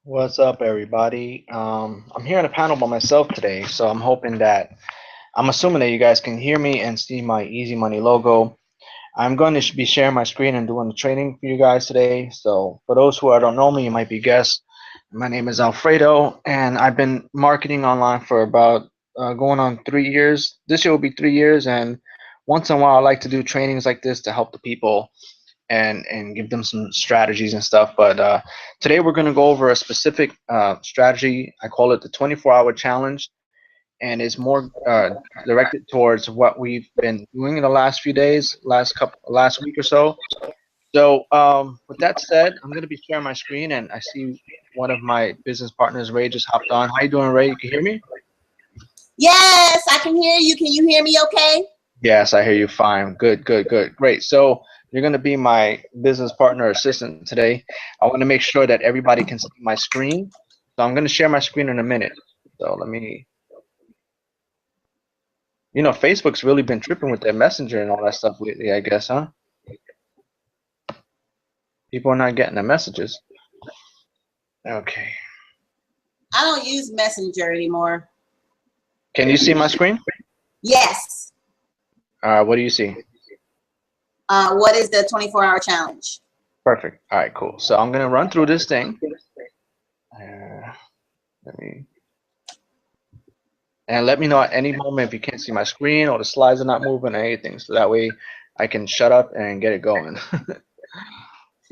What's up, everybody? I'm here on a panel by myself today, so I'm assuming that you guys can hear me and see my Easy Money logo. I'm going to be sharing my screen and doing the training for you guys today. So, for those who don't know me, you might be guests. My name is Alfredo, and I've been marketing online for about going on 3 years. This year will be 3 years, and once in a while, I like to do trainings like this to help the people and give them some strategies and stuff. But today we're going to go over a specific strategy. I call it the 24-hour challenge, and it's more directed towards what we've been doing in the last few days, last week or so. So with that said, I'm going to be sharing my screen, and I see one of my business partners, Ray, just hopped on. How you doing, Ray? You can hear me? Yes, I can hear you. Can you hear me okay? Yes, I hear you fine. Good, good, good. Great. So you're going to be my business partner assistant today. I want to make sure that everybody can see my screen. So I'm going to share my screen in a minute. So let me, Facebook's really been tripping with their messenger and all that stuff lately, I guess, huh? People are not getting the messages. Okay. I don't use Messenger anymore. Can you see my screen? Yes. What do you see? What is the 24-hour challenge? Perfect. All right, cool. So I'm going to run through this thing. Let me And let me know at any moment if you can't see my screen or the slides are not moving or anything. So that way I can shut up and get it going.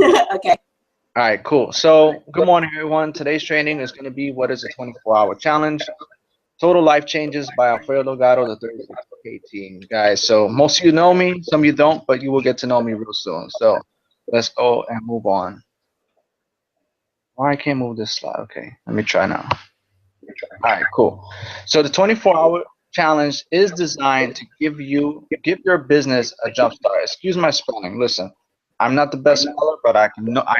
Okay. All right, cool. So good morning, everyone. Today's training is going to be what is a 24-hour challenge. Total Life Changes by Alfredo Delgado, the 36K team, guys. So most of you know me, some of you don't, but you will get to know me real soon. So let's go and move on. Why I can't move this slide? Okay, let me try now. All right, cool. So the 24-hour challenge is designed to give your business a jump start. Excuse my spelling. Listen, I'm not the best speller, but I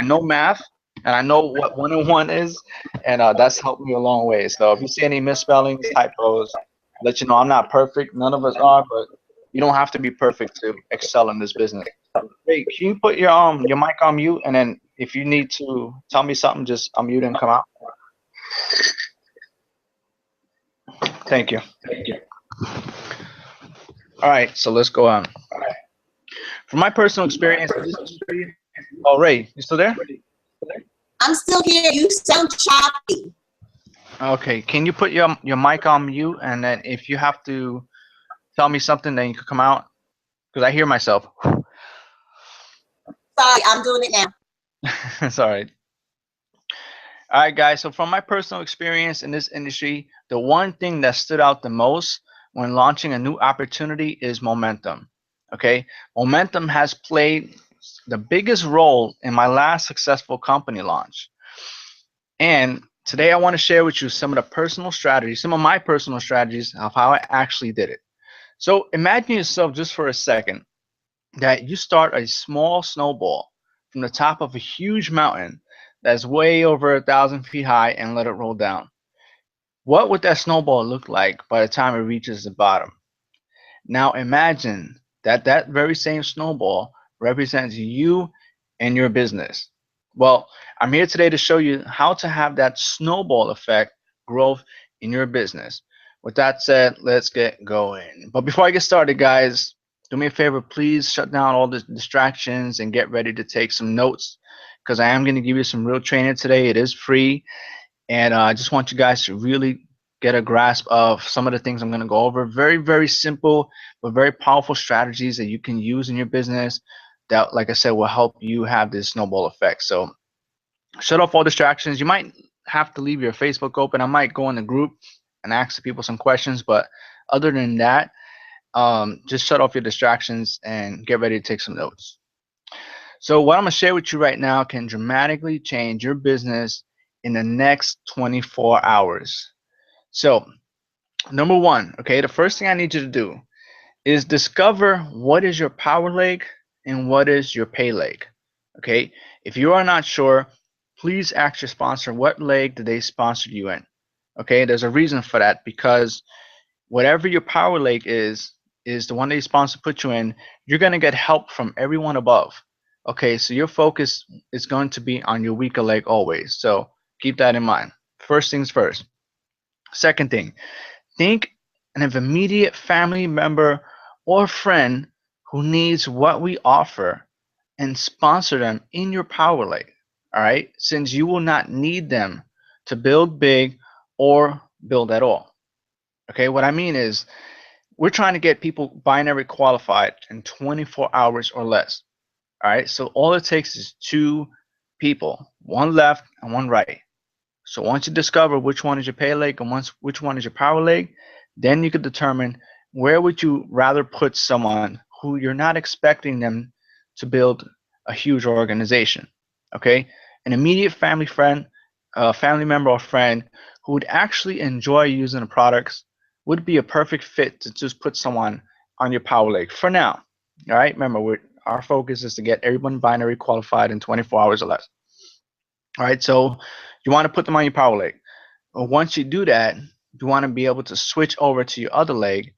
know math and I know what one and one is, and that's helped me a long way. So if you see any misspellings, typos, let you know I'm not perfect. None of us are, but you don't have to be perfect to excel in this business. Wait, can you put your mic on mute, and then if you need to tell me something, just unmute and come out. Thank you. All right, so let's go on. From my personal experience in this industry, oh Ray, you still there? I'm still here. You sound choppy. Okay, can you put your mic on mute, and then if you have to tell me something, then you can come out because I hear myself. Sorry, I'm doing it now. It's all right. All right, guys. So from my personal experience in this industry, the one thing that stood out the most when launching a new opportunity is momentum. Okay, momentum has played the biggest role in my last successful company launch. And today I want to share with you some of the personal strategies, some of my personal strategies of how I actually did it. So imagine yourself just for a second that you start a small snowball from the top of a huge mountain that's way over 1,000 feet high and let it roll down. What would that snowball look like by the time it reaches the bottom? Now imagine that that very same snowball represents you and your business. Well, I'm here today to show you how to have that snowball effect growth in your business. With that said, let's get going. But before I get started, guys, do me a favor, please shut down all the distractions and get ready to take some notes because I am going to give you some real training today. It is free, and I just want you guys to really get a grasp of some of the things I'm going to go over. Very, very simple, but very powerful strategies that you can use in your business that, like I said, will help you have this snowball effect. So shut off all distractions. You might have to leave your Facebook open. I might go in the group and ask people some questions, but other than that, just shut off your distractions and get ready to take some notes. So what I'm going to share with you right now can dramatically change your business in the next 24 hours. So number one, okay, the first thing I need you to do is discover what is your power leg and what is your pay leg. Okay, if you are not sure, please ask your sponsor what leg did they sponsor you in. Okay, there's a reason for that because whatever your power leg is the one they sponsor put you in. You're going to get help from everyone above. Okay, so your focus is going to be on your weaker leg always. So Keep that in mind. First things first. Second thing, think of an immediate family member or friend who needs what we offer and sponsor them in your Power Leg. All right, since you will not need them to build big or build at all. Okay, what I mean is we're trying to get people binary qualified in 24 hours or less. All right, so all it takes is two people, one left and one right. So once you discover which one is your pay leg and which one is your power leg, then you could determine where would you rather put someone who you're not expecting them to build a huge organization. Okay, an immediate family member or friend who would actually enjoy using the products would be a perfect fit to just put someone on your power leg for now. All right, remember our focus is to get everyone binary qualified in 24 hours or less. All right, so you want to put them on your power leg. But once you do that, you want to be able to switch over to your other leg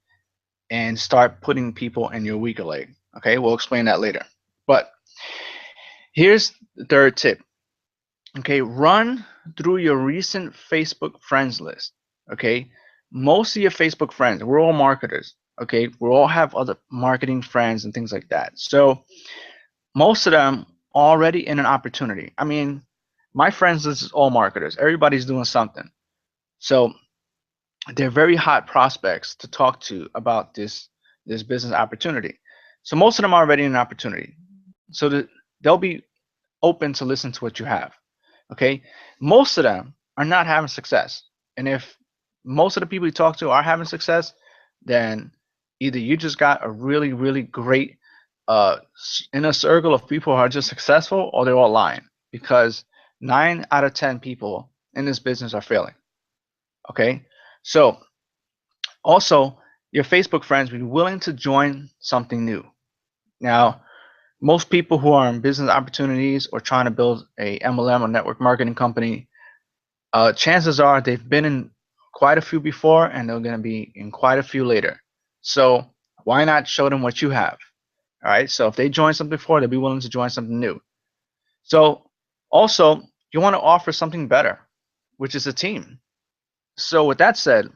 and start putting people in your weaker leg. Okay, we'll explain that later. But here's the third tip. Okay, run through your recent Facebook friends list. Okay, most of your Facebook friends, we're all marketers. Okay, we all have other marketing friends and things like that. So most of them already in an opportunity. I mean, my friends list is all marketers. Everybody's doing something. So they're very hot prospects to talk to about this business opportunity. So most of them are already in an opportunity. So they'll be open to listen to what you have. Okay, most of them are not having success, and if most of the people you talk to are having success, then either you just got a really great inner circle of people who are just successful, or they're all lying, because 9 out of 10 people in this business are failing. Okay, so also your Facebook friends will be willing to join something new. Now, most people who are in business opportunities or trying to build a MLM or network marketing company, chances are they've been in quite a few before and they're going to be in quite a few later. So why not show them what you have? All right. So if they joined something before, they'll be willing to join something new. So also, you want to offer something better, which is a team. So with that said,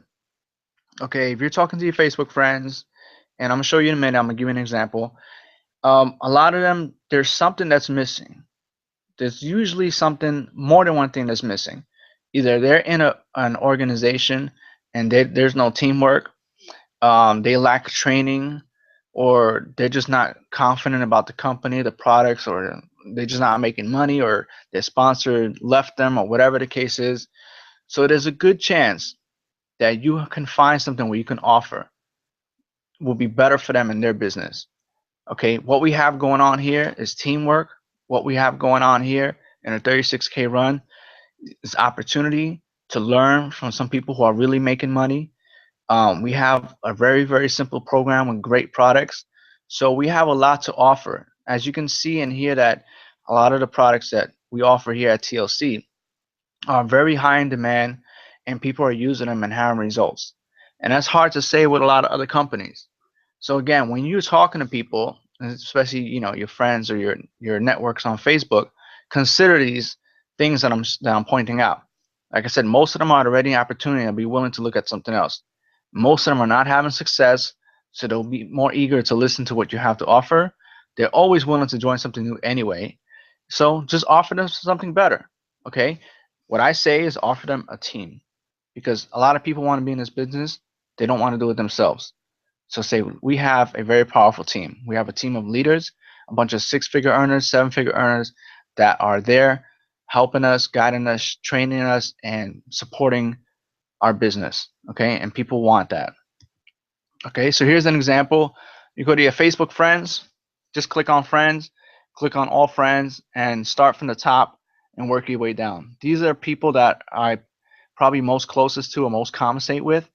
okay, if you're talking to your Facebook friends, and I'm gonna show you in a minute, I'm gonna give you an example. A lot of them, there's something that's missing. There's usually something, more than one thing that's missing. Either they're in an organization and there's no teamwork, they lack training, or they're just not confident about the company, the products, or they're just not making money, or their sponsor left them, or whatever the case is. So there's a good chance that you can find something where you can offer will be better for them in their business. Okay, what we have going on here is teamwork. What we have going on here in a 36K run is opportunity to learn from some people who are really making money. We have a very simple program with great products. So we have a lot to offer. As you can see and hear that a lot of the products that we offer here at TLC are very high in demand and people are using them and having results. And that's hard to say with a lot of other companies. So again, when you're talking to people, especially your friends or your networks on Facebook, consider these things that I'm pointing out. Like I said, most of them are already an opportunity and be willing to look at something else. Most of them are not having success, so they'll be more eager to listen to what you have to offer. They're always willing to join something new anyway. So just offer them something better. Okay? What I say is offer them a team, because a lot of people want to be in this business. They don't want to do it themselves. So say we have a very powerful team. We have a team of leaders, a bunch of 6-figure earners, 7-figure earners that are there helping us, guiding us, training us, and supporting our business. Okay, and people want that. Okay, so here's an example. You go to your Facebook friends, just click on friends, click on all friends, and start from the top and work your way down. These are people that I probably most closest to or most conversate with,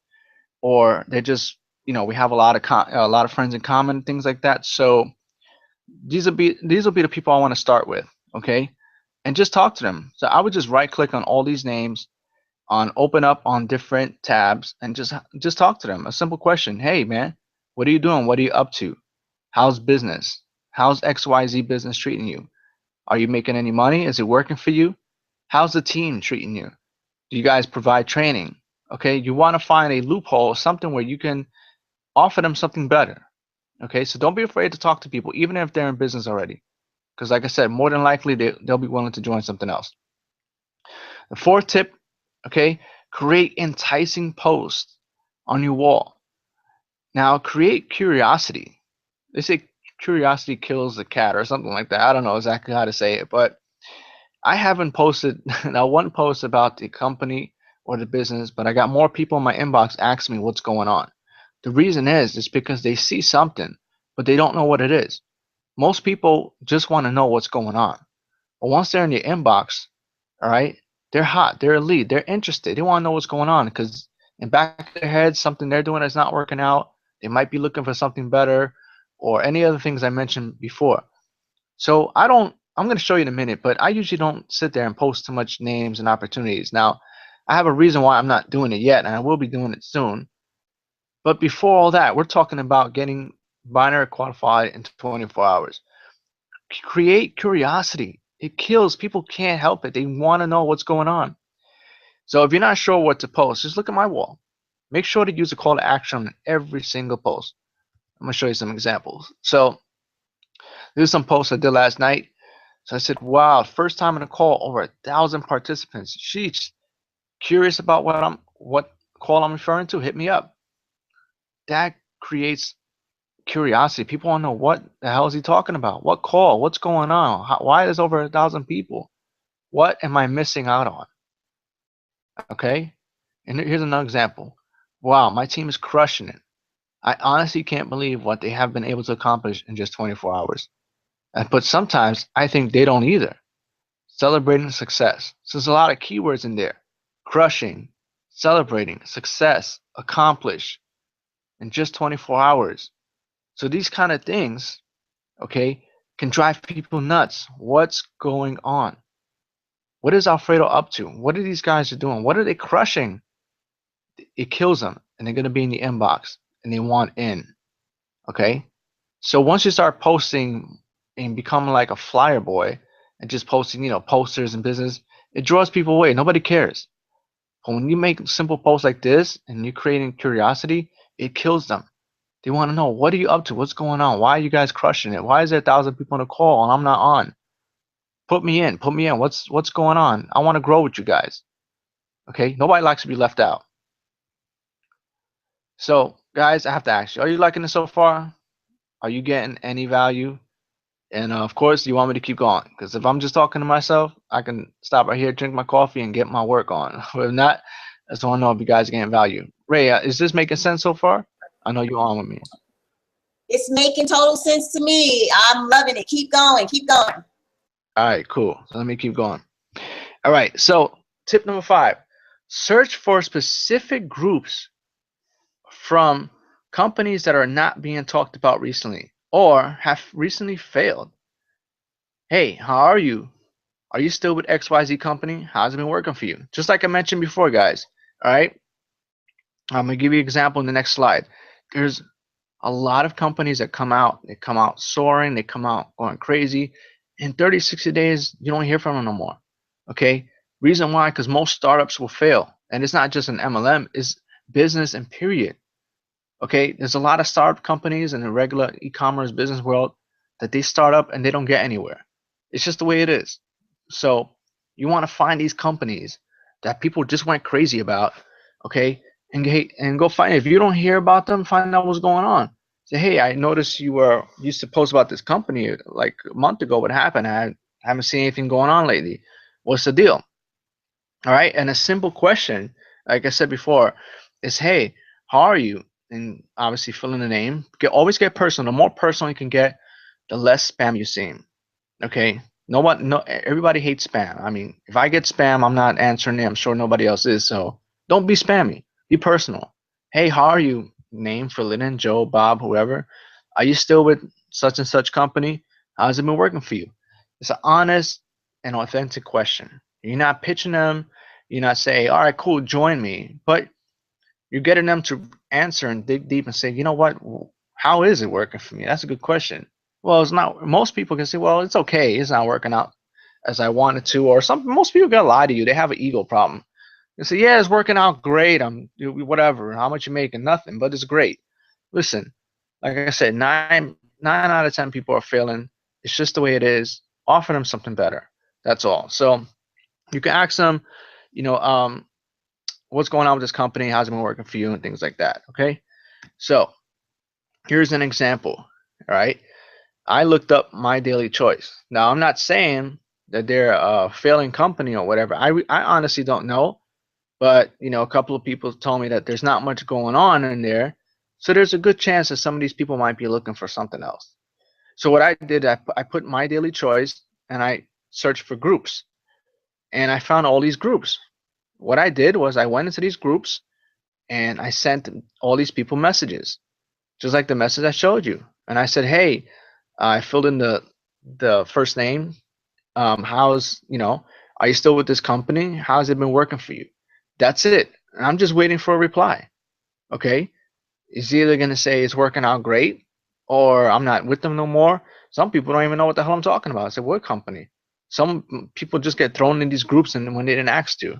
or they're just we have a lot of friends in common, things like that. So these will be the people I want to start with. Okay, and just talk to them. So I would just right click on all these names, on open up on different tabs, and just talk to them. A simple question: hey man, what are you doing? What are you up to? How's business? How's XYZ business treating you? Are you making any money? Is it working for you? How's the team treating you? Do you guys provide training? Okay, you want to find a loophole, something where you can offer them something better. Okay, so don't be afraid to talk to people, even if they're in business already. Because like I said, more than likely they'll be willing to join something else. The fourth tip, okay, create enticing posts on your wall. Now create curiosity. They say curiosity kills the cat or something like that. I don't know exactly how to say it, but I haven't posted now one post about the company or the business, but I got more people in my inbox asking me what's going on. The reason is because they see something, but they don't know what it is. Most people just want to know what's going on. But once they're in your inbox, all right, they're hot, they're a lead, they're interested. They want to know what's going on because in back of their head, something they're doing is not working out. They might be looking for something better or any other things I mentioned before. So I'm going to show you in a minute, but I usually don't sit there and post too much names and opportunities. Now, I have a reason why I'm not doing it yet, and I will be doing it soon. But before all that, we're talking about getting binary qualified in 24 hours. Create curiosity. It kills. People can't help it. They want to know what's going on. So if you're not sure what to post, just look at my wall. Make sure to use a call to action on every single post. I'm going to show you some examples. So there's some posts I did last night. So I said, wow, first time in a call, over 1,000 participants. Sheesh. Curious about what call I'm referring to? Hit me up. That creates curiosity. People want to know what the hell is he talking about? What call? What's going on? Why is over 1,000 people? What am I missing out on? Okay. And here's another example. Wow, my team is crushing it. I honestly can't believe what they have been able to accomplish in just 24 hours. But sometimes I think they don't either. Celebrating success. So there's a lot of keywords in there. Crushing, celebrating, success, accomplish in just 24 hours. So these kind of things, okay, can drive people nuts. What's going on? What is Alfredo up to? What are these guys doing? What are they crushing? It kills them, and they're going to be in the inbox, and they want in. Okay? So once you start posting and becoming like a flyer boy and just posting, posters and business, it draws people away. Nobody cares. But when you make simple posts like this and you're creating curiosity, it kills them. They want to know, what are you up to? What's going on? Why are you guys crushing it? Why is there 1,000 people on a call and I'm not on? Put me in. Put me in. What's going on? I want to grow with you guys. Okay? Nobody likes to be left out. So, guys, I have to ask you, are you liking it so far? Are you getting any value? And of course, you want me to keep going, because if I'm just talking to myself, I can stop right here, drink my coffee, and get my work on. But if not, I just want to know if you guys are getting value. Ray, is this making sense so far? I know you're on with me. It's making total sense to me. I'm loving it. Keep going. Keep going. All right, cool. So let me keep going. All right, so tip number 5, search for specific groups from companies that are not being talked about recently or have recently failed. Hey, how are you? Are you still with XYZ company? How's it been working for you? Just like I mentioned before, guys. All right. I'm going to give you an example in the next slide. There's a lot of companies that come out. They come out soaring. They come out going crazy. In 30, 60 days, you don't hear from them no more. Okay. Reason why? Because most startups will fail. And it's not just an MLM. It's business and period. Okay. There's a lot of startup companies in the regular e-commerce business world that they start up and they don't get anywhere. It's just the way it is. So you want to find these companies that people just went crazy about, okay, and go find it. If you don't hear about them, find out what's going on. Say, hey, I noticed you used to post about this company like a month ago. What happened? I haven't seen anything going on lately. What's the deal? All right, and a simple question, like I said before, is, hey, how are you? And obviously fill in the name. Always get personal. The more personal you can get, the less spam you see. Okay. No, everybody hates spam. I mean, if I get spam, I'm not answering it. I'm sure nobody else is. So don't be spammy. Be personal. Hey, how are you? Name, fill it in, Joe, Bob, whoever. Are you still with such and such company? How's it been working for you? It's an honest and authentic question. You're not pitching them. You're not saying, all right, cool, join me. But you're getting them to answer and dig deep and say, you know what? How is it working for me? That's a good question. Well, it's not. Most people can say, well, it's okay. It's not working out. as I wanted to, or most people gonna lie to you. They have an ego problem. They say, yeah, it's working out great. I'm whatever. How much you making? Nothing, but it's great. Listen, like I said, nine out of 10 people are failing. It's just the way it is. Offer them something better. That's all. So you can ask them, you know, what's going on with this company? How's it been working for you, and things like that. Okay. So here's an example. All right. I looked up My Daily Choice. Now I'm not saying that they're a failing company or whatever. I honestly don't know, but you know, a couple of people told me that there's not much going on in there, so there's a good chance that some of these people might be looking for something else. So what I did, I put My Daily Choice and I searched for groups, and I found all these groups. What I did was I went into these groups and I sent all these people messages, just like the message I showed you. And I said, hey, I filled in the first name. How's, you know, are you still with this company? How's it been working for you? That's it. And I'm just waiting for a reply. Okay. It's either going to say it's working out great or I'm not with them no more. Some people don't even know what the hell I'm talking about. I said, what company? Some people just get thrown in these groups and when they didn't ask to. All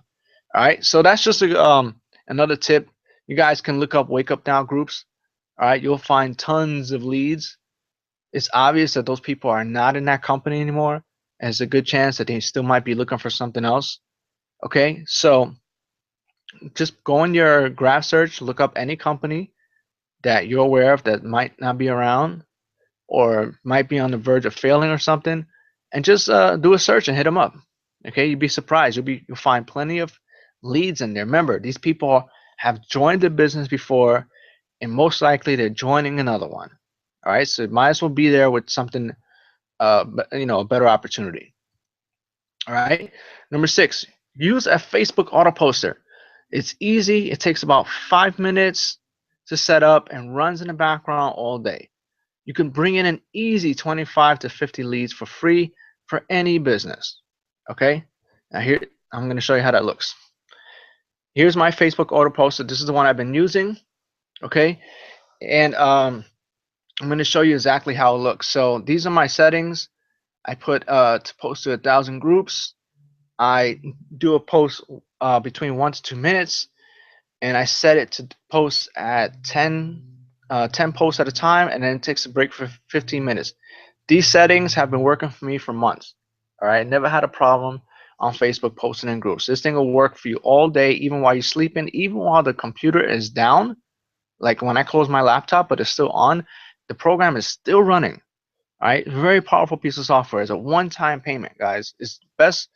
right. So that's just another tip. You guys can look up Wake Up Now groups. All right. You'll find tons of leads. It's obvious that those people are not in that company anymore. And it's a good chance that they still might be looking for something else. Okay. So just go in your graph search, look up any company that you're aware of that might not be around or might be on the verge of failing or something, and just do a search and hit them up. Okay, you'd be surprised. You'll find plenty of leads in there. Remember, these people have joined the business before, and most likely they're joining another one. All right, so it might as well be there with something, you know, a better opportunity. All right, number 6, use a Facebook auto poster. It's easy. It takes about 5 minutes to set up and runs in the background all day. You can bring in an easy 25 to 50 leads for free for any business. Okay, now here I'm going to show you how that looks. Here's my Facebook auto poster. This is the one I've been using. Okay, and I'm going to show you exactly how it looks. So these are my settings. I put to post to 1,000 groups. I do a post between 1 to 2 minutes, and I set it to post at 10 posts at a time, and then it takes a break for 15 minutes. These settings have been working for me for months. All right, never had a problem on Facebook posting in groups. This thing will work for you all day, even while you're sleeping, even while the computer is down. Like when I close my laptop, but it's still on, the program is still running. All right, very powerful piece of software. It's a one-time payment, guys. It's the best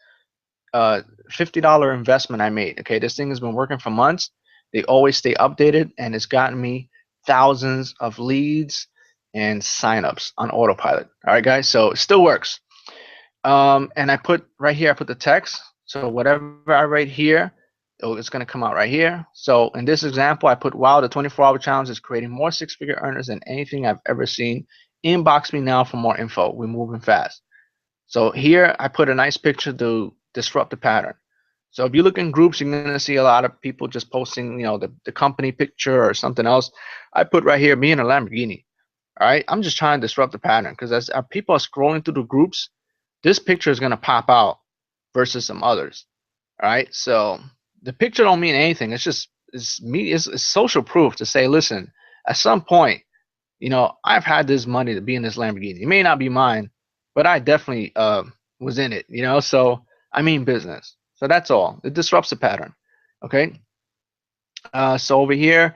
$50 investment I made. Okay, this thing has been working for months. They always stay updated, and it's gotten me thousands of leads and signups on autopilot. All right, guys, so it still works. And I put right here, I put the text. So whatever I write here, it's going to come out right here. So in this example, I put, wow, the 24-hour challenge is creating more six-figure earners than anything I've ever seen. Inbox me now for more info. We're moving fast. So here I put a nice picture to disrupt the pattern. So if you look in groups, you're going to see a lot of people just posting, you know, the company picture or something else. I put right here, me in a Lamborghini. All right, I'm just trying to disrupt the pattern because as people are scrolling through the groups, this picture is going to pop out versus some others. All right, so the picture don't mean anything. It's just it's social proof to say, listen, at some point, you know, I've had this money to be in this Lamborghini. It may not be mine, but I definitely was in it, you know. So I mean business. So that's all. It disrupts the pattern. Okay. So over here,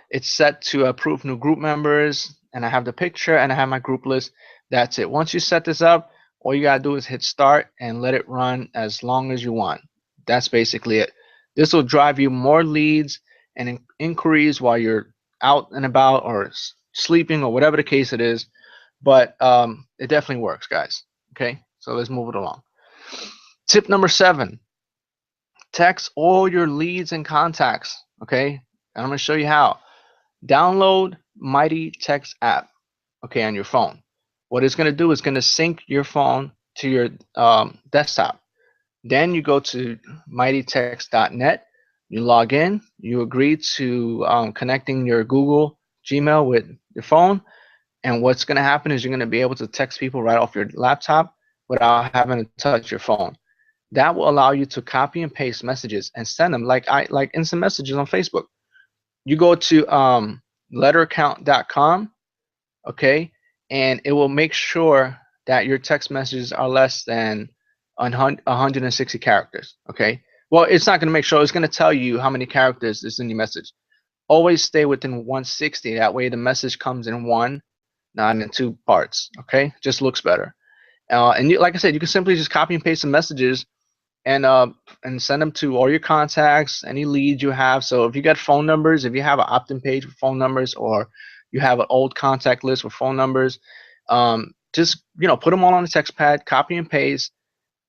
it's set to approve new group members, and I have the picture and I have my group list. That's it. Once you set this up, all you gotta do is hit start and let it run as long as you want. That's basically it. This will drive you more leads and inquiries while you're out and about or sleeping or whatever the case it is. But it definitely works, guys. Okay, so let's move it along. Tip number 7, text all your leads and contacts. Okay, and I'm going to show you how. Download Mighty Text app, okay, on your phone. What it's going to do is going to sync your phone to your desktop. Then you go to mightytext.net, you log in, you agree to connecting your Google Gmail with your phone, and what's going to happen is you're going to be able to text people right off your laptop without having to touch your phone. That will allow you to copy and paste messages and send them like instant messages on Facebook. You go to lettercount.com, okay, and it will make sure that your text messages are less than 160 characters, okay. Well, it's not going to make sure, it's going to tell you how many characters is in your message. Always stay within 160. That way the message comes in one, not in two parts, okay. Just looks better. And like I said, you can simply just copy and paste the messages and send them to all your contacts, any leads you have. So if you got phone numbers, if you have an opt-in page with phone numbers, or you have an old contact list with phone numbers, just put them all on the text pad, copy and paste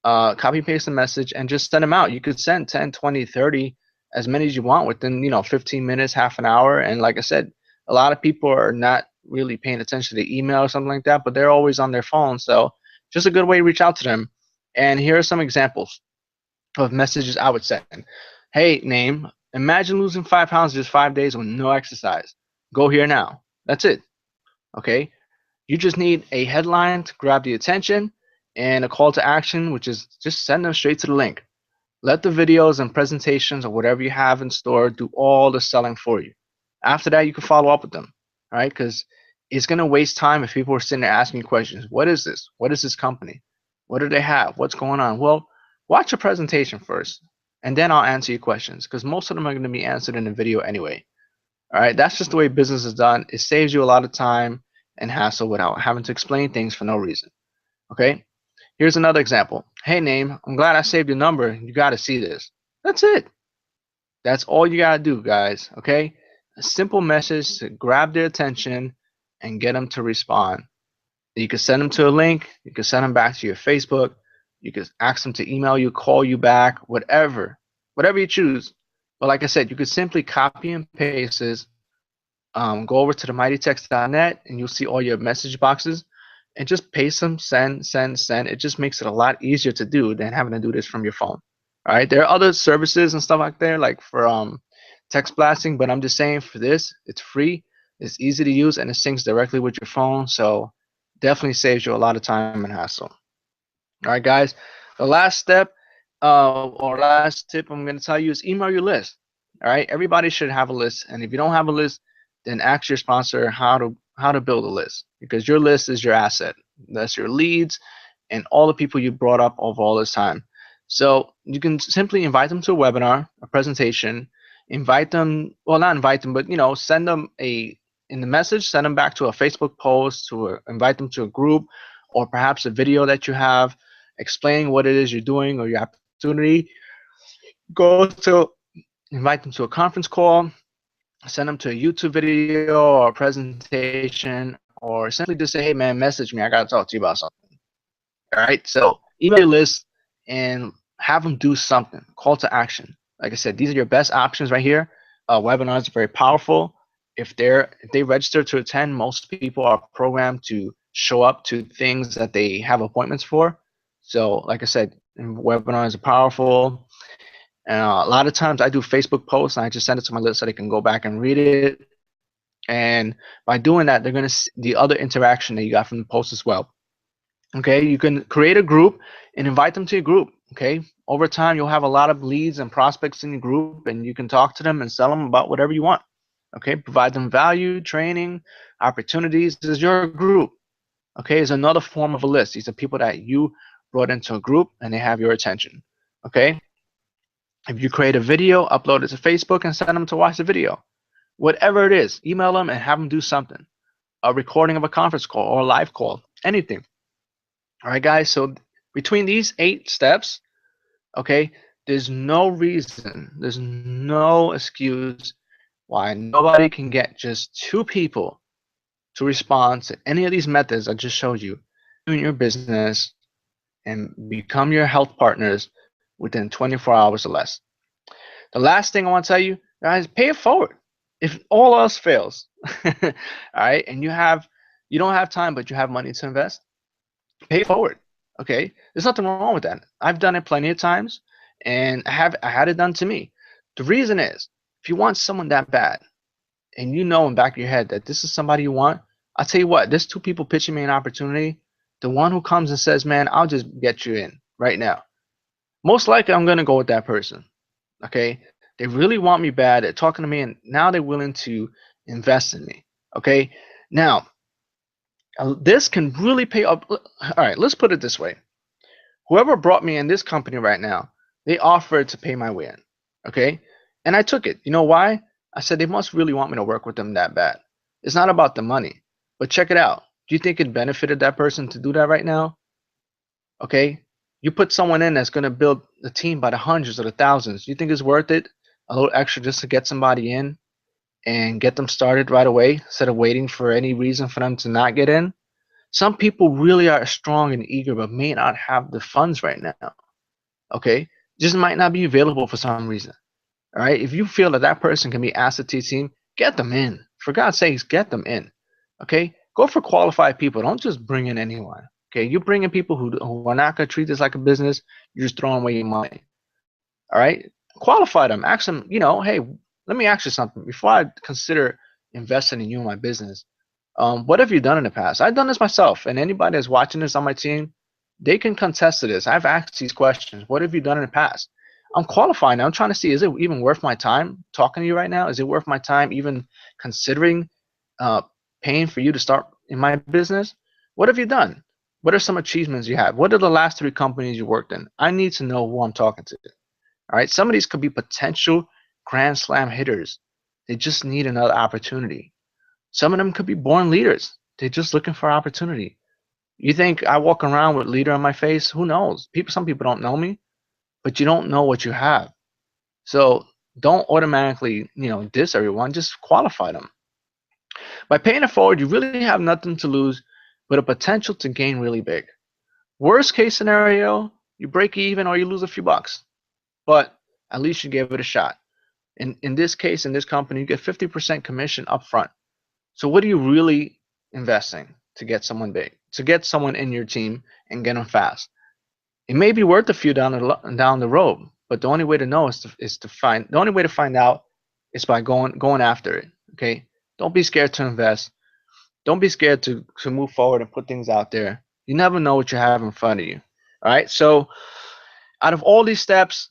the message, and just send them out. You could send 10, 20, 30, as many as you want within 15 minutes, half an hour. And like I said, a lot of people are not really paying attention to email or something like that, but they're always on their phone. So just a good way to reach out to them. And here are some examples of messages I would send. Hey, name, imagine losing 5 pounds in just 5 days with no exercise. Go here now. That's it. Okay. You just need a headline to grab the attention and a call to action, which is just send them straight to the link. Let the videos and presentations or whatever you have in store do all the selling for you. After that, you can follow up with them, right? Because it's going to waste time if people are sitting there asking you questions. What is this? What is this company? What do they have? What's going on? Well, watch a presentation first, and then I'll answer your questions, because most of them are going to be answered in the video anyway. All right, that's just the way business is done. It saves you a lot of time and hassle without having to explain things for no reason. Okay, here's another example. Hey, name, I'm glad I saved your number. You got to see this. That's it. That's all you got to do, guys. Okay, a simple message to grab their attention and get them to respond. You can send them to a link. You can send them back to your Facebook. You can ask them to email you, call you back, whatever you choose. But like I said, you could simply copy and paste this. Go over to the mightytext.net and you'll see all your message boxes, and just paste them, send. It just makes it a lot easier to do than having to do this from your phone. All right, there are other services and stuff like there, like for text blasting, but I'm just saying for this, it's free, it's easy to use, and it syncs directly with your phone. So definitely saves you a lot of time and hassle. All right, guys, the last step or last tip I'm going to tell you is email your list. All right, everybody should have a list, and if you don't have a list, then ask your sponsor how to build a list, because your list is your asset. That's your leads and all the people you brought up over all this time. So you can simply invite them to a webinar, a presentation, invite them, well, not invite them, but send them in the message, send them back to a Facebook post, invite them to a group, or perhaps a video that you have explaining what it is you're doing or your opportunity. Invite them to a conference call, send them to a YouTube video or a presentation, or simply just say, hey man, message me, I gotta talk to you about something. All right, so email your list and have them do something. Call to action. Like I said, these are your best options right here. Webinars are very powerful. If they register to attend, most people are programmed to show up to things that they have appointments for. So like I said, webinars are powerful. A lot of times I do Facebook posts and I just send it to my list so they can go back and read it. And by doing that, they're going to see the other interaction that you got from the post as well. Okay, you can create a group and invite them to your group. Okay, over time, you'll have a lot of leads and prospects in your group, and you can talk to them and sell them about whatever you want. Okay, provide them value, training, opportunities. This is your group. Okay, it's another form of a list. These are people that you brought into a group and they have your attention. Okay, if you create a video, upload it to Facebook and send them to watch the video. Whatever it is, email them and have them do something. A recording of a conference call or a live call, anything. All right, guys, so between these 8 steps, okay, there's no reason, there's no excuse why nobody can get just 2 people to respond to any of these methods I just showed you in your business and become your health partners within 24 hours or less. The last thing I want to tell you, guys, pay it forward. If all else fails, all right, and you don't have time, but you have money to invest, pay it forward. Okay, there's nothing wrong with that. I've done it plenty of times, and I had it done to me. The reason is, if you want someone that bad, and you know in the back of your head that this is somebody you want, I'll tell you what, there's 2 people pitching me an opportunity. the one who comes and says, man, I'll just get you in right now. Most likely I'm going to go with that person. Okay. They really want me bad. They're talking to me and now they're willing to invest in me. Okay. Now, this can really pay up. All right. Let's put it this way. Whoever brought me in this company right now, they offered to pay my way in. Okay. And I took it. You know why? I said they must really want me to work with them that bad. It's not about the money. But check it out. Do you think it benefited that person to do that right now? Okay. You put someone in that's going to build the team by the hundreds or the thousands. You think it's worth it? A little extra just to get somebody in and get them started right away instead of waiting for any reason for them to not get in? Some people really are strong and eager but may not have the funds right now. Okay. Just might not be available for some reason. All right. If you feel that that person can be asset to your team, get them in. For God's sakes, get them in. Okay. Go for qualified people. Don't just bring in anyone. Okay. You bring in people who are not going to treat this like a business. You're just throwing away your money. All right. Qualify them. Ask them, hey, let me ask you something. Before I consider investing in you and my business, what have you done in the past? I've done this myself. And anybody that's watching this on my team, they can contest to this. I've asked these questions. What have you done in the past? I'm qualifying now. I'm trying to see, is it even worth my time talking to you right now? Is it worth my time even considering paying for you to start in my business? What have you done? What are some achievements you have? What are the last 3 companies you worked in? I need to know who I'm talking to. All right. Some of these could be potential grand slam hitters. They just need another opportunity. Some of them could be born leaders. They're just looking for opportunity. You think I walk around with leader on my face? Who knows? Some people don't know me, but you don't know what you have. So don't automatically, diss everyone. Just qualify them. By paying it forward, you really have nothing to lose, but a potential to gain really big. Worst case scenario, you break even or you lose a few bucks, but at least you gave it a shot. In this case, in this company, you get 50% commission up front. So what are you really investing to get someone big, to get someone in your team and get them fast? It may be worth a few down the road, but the only way to know the only way to find out is by going after it. Okay, don't be scared to invest. Don't be scared to move forward and put things out there. You never know what you have in front of you. All right. So out of all these steps,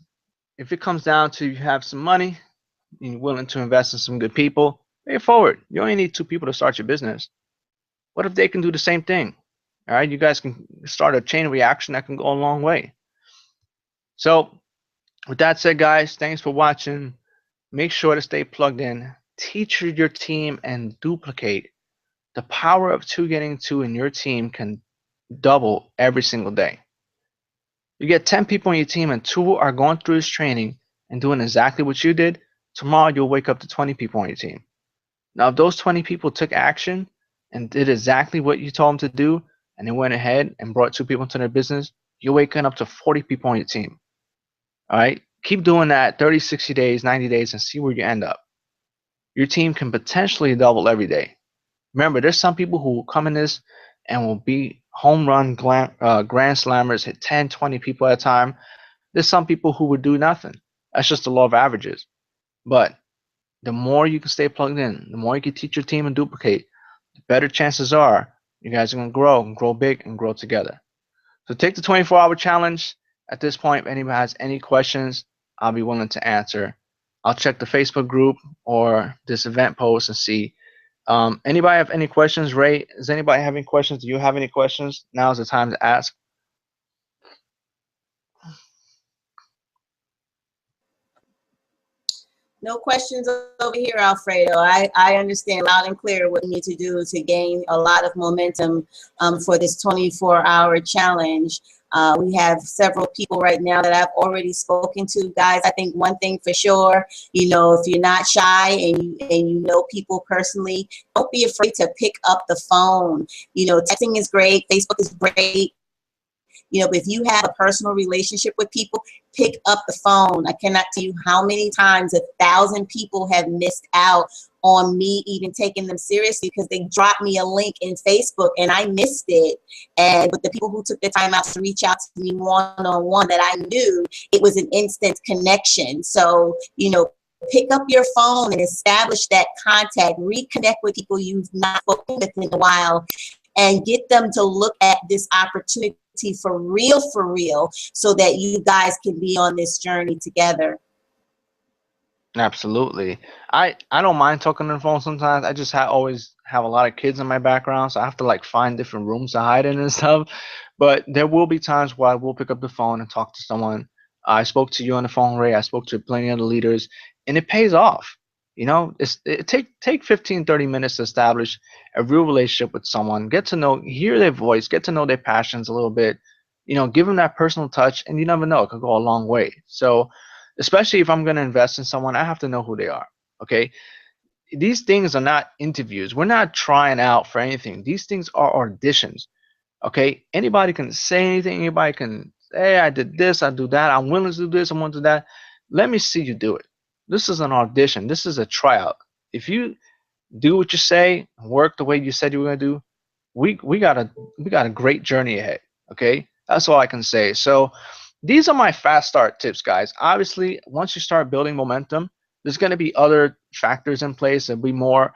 if it comes down to you have some money, and you're willing to invest in some good people, pay it forward. You only need 2 people to start your business. What if they can do the same thing? All right, you guys can start a chain reaction that can go a long way. So with that said, guys, thanks for watching. Make sure to stay plugged in. Teach your team and duplicate. The power of 2 getting 2 in your team can double every single day. You get 10 people on your team and 2 are going through this training and doing exactly what you did. Tomorrow you'll wake up to 20 people on your team. Now, if those 20 people took action and did exactly what you told them to do, and they went ahead and brought 2 people into their business, you're waking up to 40 people on your team. All right? Keep doing that 30, 60 days, 90 days, and see where you end up. Your team can potentially double every day. Remember, there's some people who will come in this and will be home run grand slammers, hit 10, 20 people at a time. There's some people who would do nothing. That's just the law of averages. But the more you can stay plugged in, the more you can teach your team and duplicate, the better chances are you guys are going to grow big, and grow together. So take the 24-hour challenge. At this point, if anybody has any questions, I'll be willing to answer. I'll check the Facebook group or this event post and see. Anybody have any questions? Ray, does anybody have any questions? Do you have any questions? Now is the time to ask. No questions over here, Alfredo. I understand loud and clear what we need to do to gain a lot of momentum for this 24-hour challenge. We have several people right now that I've already spoken to. Guys, I think one thing for sure, if you're not shy and you know people personally, don't be afraid to pick up the phone. Texting is great. Facebook is great. But if you have a personal relationship with people, pick up the phone. I cannot tell you how many times 1,000 people have missed out on me even taking them seriously because they dropped me a link in Facebook and I missed it. And with the people who took the time out to reach out to me one-on-one that I knew, it was an instant connection. So, pick up your phone and establish that contact, reconnect with people you've not spoken with in a while, and get them to look at this opportunity for real, so that you guys can be on this journey together. Absolutely. I don't mind talking on the phone sometimes. I just always have a lot of kids in my background, so I have to like find different rooms to hide in and stuff. But there will be times where I will pick up the phone and talk to someone. I spoke to you on the phone, Ray. I spoke to plenty of the leaders, and it pays off. You know, it take 15, 30 minutes to establish a real relationship with someone, get to know, hear their voice, get to know their passions a little bit. You know, give them that personal touch, and you never know, it could go a long way. So especially if I'm going to invest in someone, I have to know who they are. Okay. These things are not interviews. We're not trying out for anything. These things are auditions. Okay. Anybody can say anything. Anybody can say, I did this, I do that. I'm willing to do this, I want to do that. Let me see you do it. This is an audition. This is a tryout. If you do what you say, work the way you said you were going to do, we got a great journey ahead. Okay. That's all I can say. So these are my fast start tips, guys. Obviously, once you start building momentum, there's going to be other factors in place. There'll be more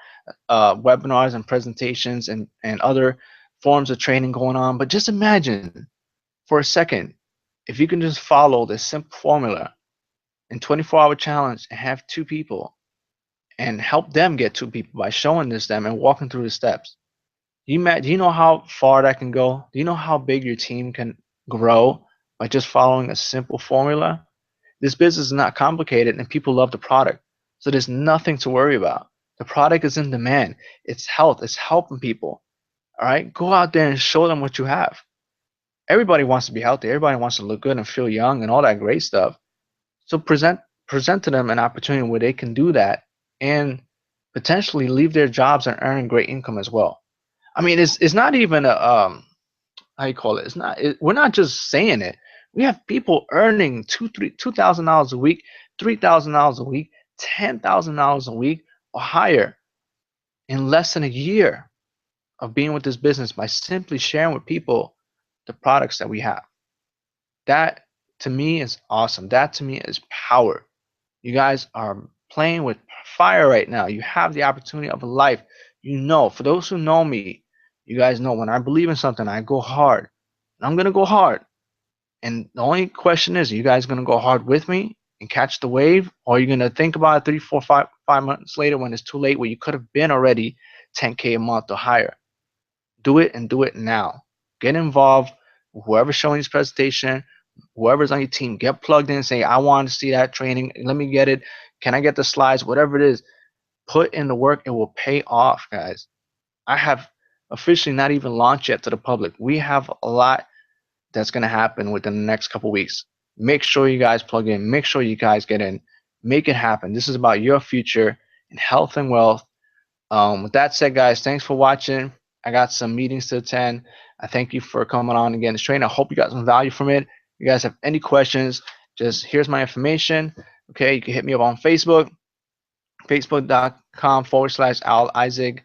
webinars and presentations and other forms of training going on. But just imagine for a second, if you can just follow this simple formula in 24-hour challenge and have two people and help them get two people by showing this them and walking through the steps. Do you know how far that can go? Do you know how big your team can grow by just following a simple formula? This business is not complicated and people love the product. So there's nothing to worry about. The product is in demand. It's health. It's helping people. All right. Go out there and show them what you have. Everybody wants to be healthy. Everybody wants to look good and feel young and all that great stuff. So present to them an opportunity where they can do that and potentially leave their jobs and earn great income as well. I mean, it's not even a how you call it. It's not. We're not just saying it. We have people earning $2,000 a week, $3,000 a week, $10,000 a week or higher in less than a year of being with this business by simply sharing with people the products that we have. That to me is awesome. That to me is power. You guys are playing with fire right now. You have the opportunity of a life. You know, for those who know me, you guys know when I believe in something, I go hard. And I'm going to go hard. And the only question is, are you guys going to go hard with me and catch the wave? Or are you going to think about it 3, 4, 5 months later when it's too late where you could have been already 10K a month or higher? Do it and do it now. Get involved. Whoever's showing this presentation, whoever's on your team, get plugged in and say, I want to see that training. Let me get it. Can I get the slides? Whatever it is, put in the work. It will pay off, guys. I have officially not even launched yet to the public. We have a lot that's going to happen within the next couple weeks. Make sure you guys plug in. Make sure you guys get in. Make it happen. This is about your future in health and wealth. With that said, guys, thanks for watching. I got some meetings to attend. I thank you for coming on again this training. I hope you got some value from it. If you guys have any questions, just here's my information. Okay, you can hit me up on Facebook, facebook.com/Al Isaac.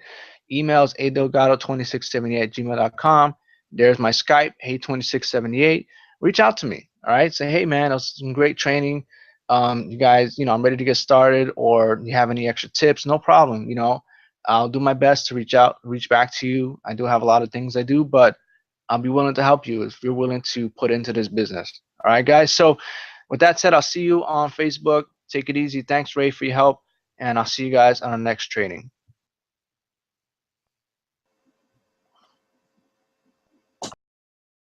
Emails adelgado2678@gmail.com. There's my Skype, hey2678. Reach out to me. All right. Say, hey man, that was some great training. You guys, I'm ready to get started, or you have any extra tips, no problem. I'll do my best to reach back to you. I do have a lot of things I do, but I'll be willing to help you if you're willing to put into this business. All right, guys. So with that said, I'll see you on Facebook. Take it easy. Thanks, Ray, for your help. And I'll see you guys on the next training.